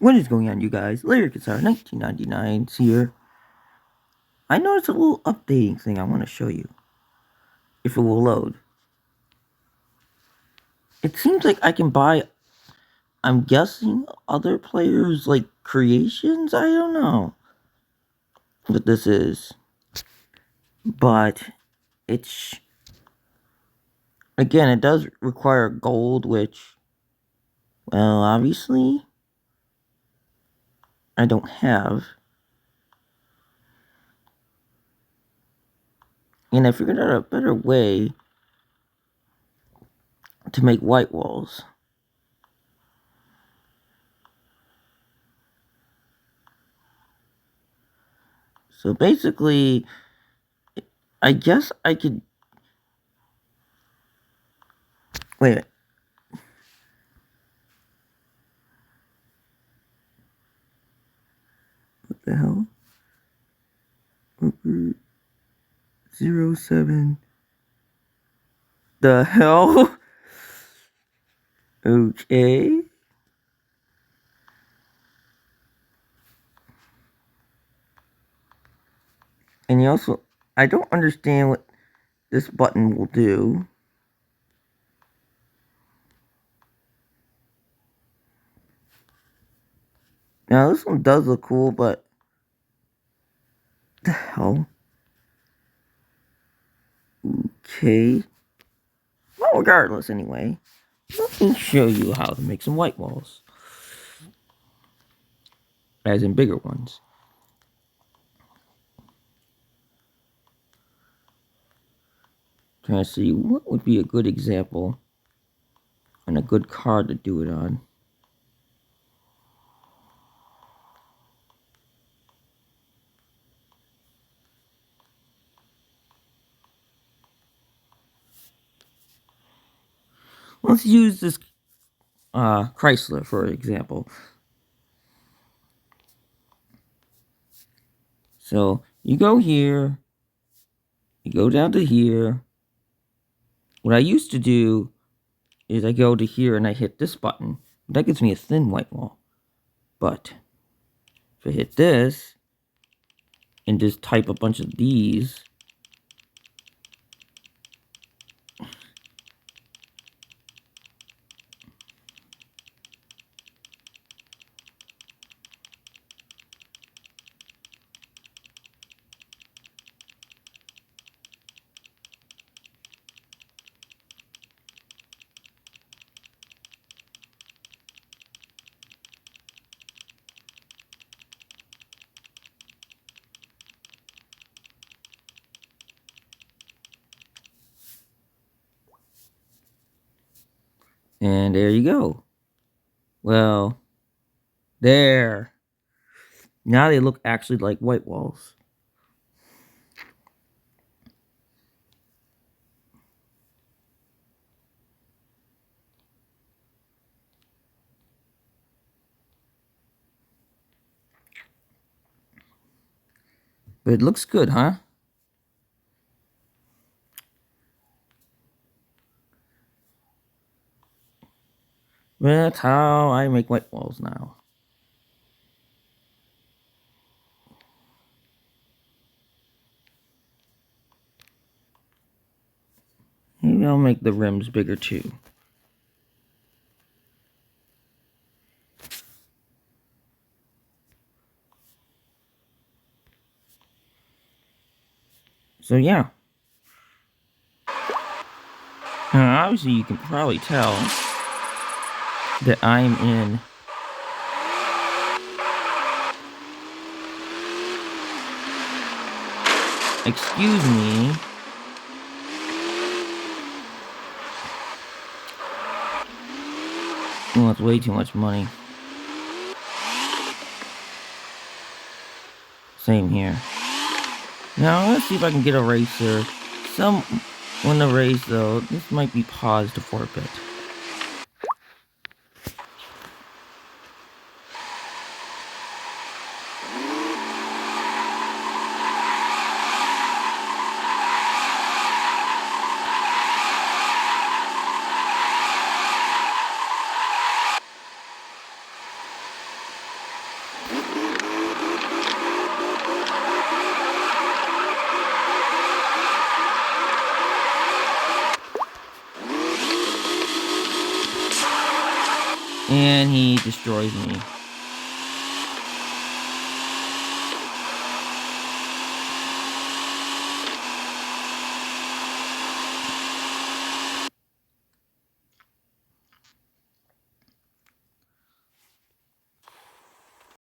What is going on, you guys? Lyric Guitar 1999 here. I noticed a little updating thing I want to show you. If it will load. It seems like I can buy, I'm guessing, other players' like creations? I don't know what this is. But it's, again, it does require gold, which, well, obviously, I don't have. And I figured out a better way to make white walls. So basically, I guess I could, wait. What the hell? 07. The hell? Okay. And you also, I don't understand what this button will do. Now this one does look cool, but the hell? Okay. Well, regardless, anyway, let me show you how to make some white walls. As in bigger ones. Trying to see what would be a good example and a good card to do it on. Let's use this Chrysler for example. So you go here, you go down to here. What I used to do is I go to here and I hit this button. That gives me a thin white wall. But if I hit this and just type a bunch of these, and there you go. Well, there. Now they look actually like white walls. But it looks good, huh? That's how I make white walls now. Maybe I'll make the rims bigger too. So yeah. Now, obviously you can probably tell that I'm in excuse me. Oh, that's way too much money. Same here. Now, let's see if I can get a racer. When the race, though, this might be paused for a bit. And he destroys me.